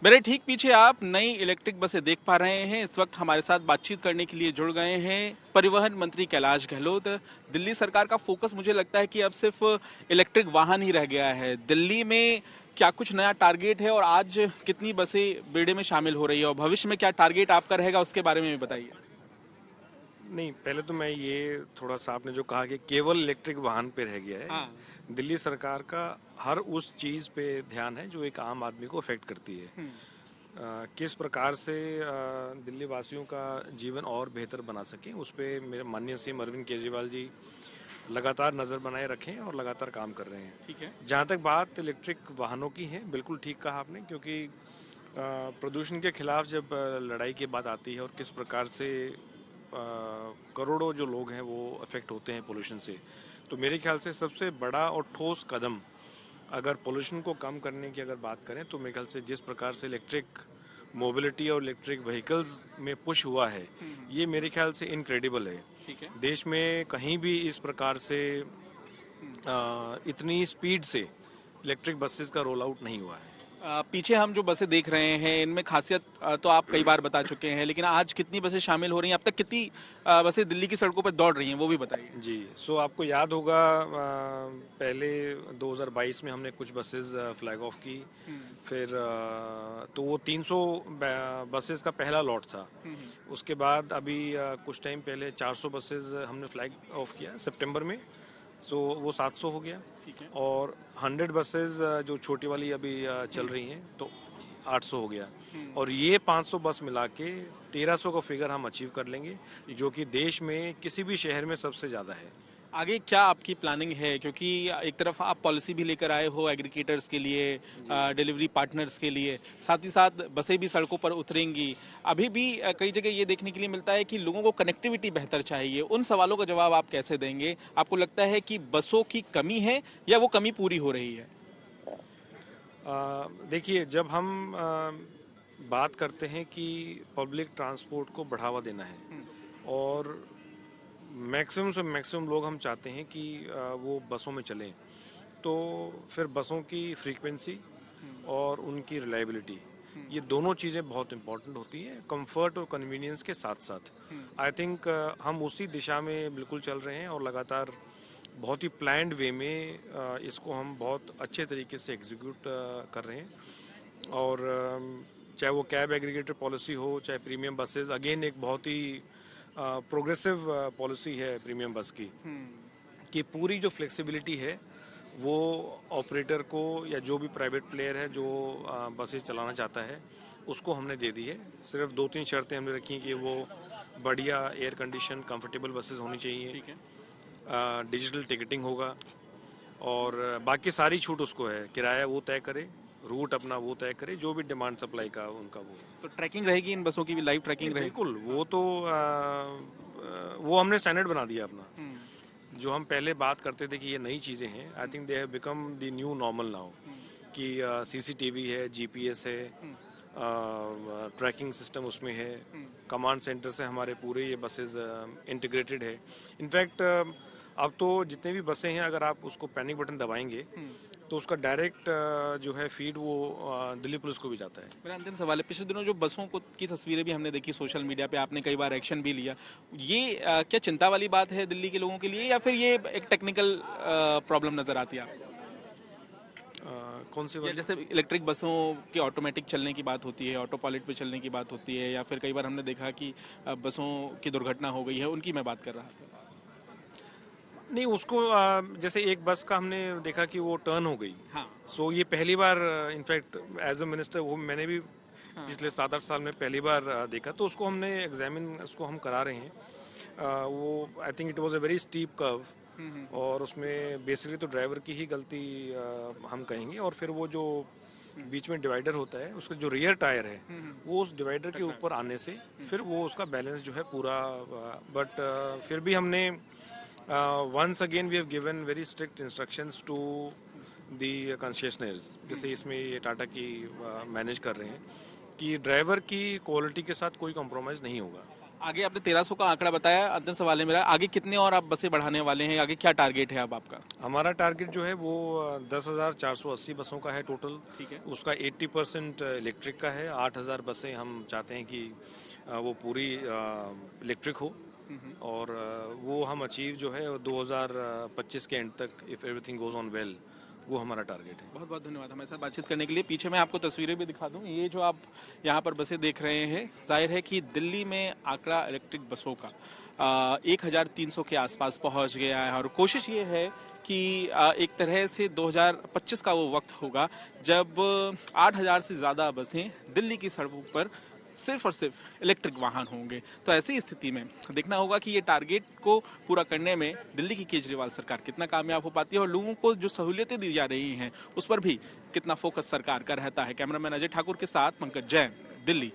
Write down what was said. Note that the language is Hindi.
मेरे ठीक पीछे आप नई इलेक्ट्रिक बसें देख पा रहे हैं। इस वक्त हमारे साथ बातचीत करने के लिए जुड़ गए हैं परिवहन मंत्री कैलाश गहलोत। दिल्ली सरकार का फोकस मुझे लगता है कि अब सिर्फ इलेक्ट्रिक वाहन ही रह गया है। दिल्ली में क्या कुछ नया टारगेट है और आज कितनी बसें बेड़े में शामिल हो रही है और भविष्य में क्या टारगेट आपका रहेगा उसके बारे में भी बताइए। नहीं, पहले तो मैं ये थोड़ा सा आपने जो कहा कि केवल इलेक्ट्रिक वाहन पे रह गया हाँ। है। दिल्ली सरकार का हर उस चीज़ पे ध्यान है जो एक आम आदमी को अफेक्ट करती है। किस प्रकार से दिल्ली वासियों का जीवन और बेहतर बना सकें उस पे मेरे माननीय सीएम अरविंद केजरीवाल जी लगातार नज़र बनाए रखें और लगातार काम कर रहे हैं। ठीक है। जहाँ तक बात इलेक्ट्रिक वाहनों की है, बिल्कुल ठीक कहा आपने, क्योंकि प्रदूषण के खिलाफ जब लड़ाई की बात आती है और किस प्रकार से करोड़ों जो लोग हैं वो अफेक्ट होते हैं पोल्यूशन से, तो मेरे ख्याल से सबसे बड़ा और ठोस कदम अगर पोल्यूशन को कम करने की अगर बात करें तो मेरे ख्याल से जिस प्रकार से इलेक्ट्रिक मोबिलिटी और इलेक्ट्रिक व्हीकल्स में पुश हुआ है, ये मेरे ख्याल से इनक्रेडिबल है। ठीक है। देश में कहीं भी इस प्रकार से इतनी स्पीड से इलेक्ट्रिक बसेस का रोल आउट नहीं हुआ है। पीछे हम जो बसें देख रहे हैं इनमें खासियत तो आप कई बार बता चुके हैं, लेकिन आज कितनी बसें शामिल हो रही हैं, अब तक कितनी बसें दिल्ली की सड़कों पर दौड़ रही हैं वो भी बताइए। जी, सो आपको याद होगा पहले 2022 में हमने कुछ बसेस फ्लैग ऑफ की। फिर तो वो 300 बसेस का पहला लॉट था। उसके बाद अभी कुछ टाइम पहले 400 बसेस हमने फ्लैग ऑफ किया सितंबर में, तो वो 700 हो गया। ठीक है। और 100 बसेस जो छोटी वाली अभी चल रही हैं तो 800 हो गया। और ये 500 बस मिला के 1300 का फिगर हम अचीव कर लेंगे, जो कि देश में किसी भी शहर में सबसे ज़्यादा है। आगे क्या आपकी प्लानिंग है, क्योंकि एक तरफ आप पॉलिसी भी लेकर आए हो एग्रीगेटर्स के लिए, डिलीवरी पार्टनर्स के लिए, साथ ही साथ बसें भी सड़कों पर उतरेंगी। अभी भी कई जगह ये देखने के लिए मिलता है कि लोगों को कनेक्टिविटी बेहतर चाहिए। उन सवालों का जवाब आप कैसे देंगे? आपको लगता है कि बसों की कमी है या वो कमी पूरी हो रही है? देखिए, जब हम बात करते हैं कि पब्लिक ट्रांसपोर्ट को बढ़ावा देना है और मैक्सिमम से मैक्सिमम लोग हम चाहते हैं कि वो बसों में चलें, तो फिर बसों की फ्रीक्वेंसी और उनकी रिलायबिलिटी, ये दोनों चीज़ें बहुत इम्पोर्टेंट होती हैं, कंफर्ट और कन्वीनियंस के साथ साथ। आई थिंक हम उसी दिशा में बिल्कुल चल रहे हैं और लगातार बहुत ही प्लान्ड वे में इसको हम बहुत अच्छे तरीके से एग्जीक्यूट कर रहे हैं। और चाहे वो कैब एग्रीगेटर पॉलिसी हो, चाहे प्रीमियम बसेस, अगेन एक बहुत ही प्रोग्रेसिव पॉलिसी है प्रीमियम बस की, कि पूरी जो फ्लेक्सिबिलिटी है वो ऑपरेटर को या जो भी प्राइवेट प्लेयर है जो बसेस चलाना चाहता है उसको हमने दे दी है। सिर्फ 2-3 शर्तें हमने रखी हैं कि वो बढ़िया एयर कंडीशन कंफर्टेबल बसेस होनी चाहिए। ठीक है। डिजिटल टिकटिंग होगा और बाकी सारी छूट उसको है, किराया वो तय करे, रूट अपना वो तय करे, जो भी डिमांड सप्लाई का उनका वो। तो ट्रैकिंग रहेगी इन बसों की भी, लाइव ट्रैकिंग रहेगी? बिल्कुल, वो तो वो हमने स्टैंडर्ड बना दिया अपना। जो हम पहले बात करते थे कि ये नई चीज़ें हैं, I think they have become the new normal now, कि सीसीटीवी है, जीपीएस है, ट्रैकिंग सिस्टम उसमें है, कमांड सेंटर से हमारे पूरे ये बसेस इंटीग्रेटेड है। इनफैक्ट अब तो जितने भी बसें हैं, अगर आप उसको पैनिक बटन दबाएंगे तो उसका डायरेक्ट जो है फीड वो दिल्ली पुलिस को भी जाता है। मेरा अंतिम सवाल है, पिछले दिनों जो बसों को की तस्वीरें भी हमने देखी सोशल मीडिया पे, आपने कई बार एक्शन भी लिया, ये क्या चिंता वाली बात है दिल्ली के लोगों के लिए या फिर ये एक टेक्निकल प्रॉब्लम नजर आती है आपको? कौन सी या वाली? जैसे इलेक्ट्रिक बसों के ऑटोमेटिक चलने की बात होती है, ऑटो पायलट पे चलने की बात होती है, या फिर कई बार हमने देखा कि बसों की दुर्घटना हो गई है, उनकी मैं बात कर रहा था। नहीं, उसको जैसे एक बस का हमने देखा कि वो टर्न हो गई। हाँ। सो ये पहली बार इनफैक्ट एज अ मिनिस्टर वो मैंने भी पिछले 7-8 साल में पहली बार देखा, तो उसको हमने एग्जामिन उसको हम करा रहे हैं। वो I think it was a very steep curve और उसमें बेसिकली तो ड्राइवर की ही गलती हम कहेंगे। और फिर वो जो बीच में डिवाइडर होता है, उसका जो रियर टायर है वो उस डिवाइडर के ऊपर आने से फिर वो उसका बैलेंस जो है पूरा, बट फिर भी हमने once again we have given very strict instructions to the concessionaires, जैसे इसमें ये टाटा की मैनेज कर रहे हैं, कि ड्राइवर की क्वालिटी के साथ कोई कॉम्प्रोमाइज़ नहीं होगा। आगे आपने 1300 का आंकड़ा बताया, अंतिम सवाल है मेरा, आगे कितने और आप बसें बढ़ाने वाले हैं, आगे क्या टारगेट है अब आपका? हमारा टारगेट जो है वो 10,480 बसों का है टोटल। ठीक है। उसका 80% इलेक्ट्रिक का है। 8,000 बसें हम चाहते हैं कि वो पूरी इलेक्ट्रिक हो, और वो हम अचीव जो है 2025 के एंड तक, if everything goes on well, वो हमारा टारगेट है। बहुत बहुत धन्यवाद हमारे साथ बातचीत करने के लिए। पीछे मैं आपको तस्वीरें भी दिखा दूं, ये जो आप यहाँ पर बसें देख रहे हैं, जाहिर है कि दिल्ली में आंकड़ा इलेक्ट्रिक बसों का 1300 के आसपास पहुँच गया है, और कोशिश ये है कि एक तरह से 2025 का वो वक्त होगा जब 8,000 से ज़्यादा बसें दिल्ली की सड़कों पर सिर्फ और सिर्फ इलेक्ट्रिक वाहन होंगे। तो ऐसी स्थिति में देखना होगा कि ये टारगेट को पूरा करने में दिल्ली की केजरीवाल सरकार कितना कामयाब हो पाती है, और लोगों को जो सहूलियतें दी जा रही हैं उस पर भी कितना फोकस सरकार का रहता है। कैमरामैन अजय ठाकुर के साथ पंकज जैन, दिल्ली।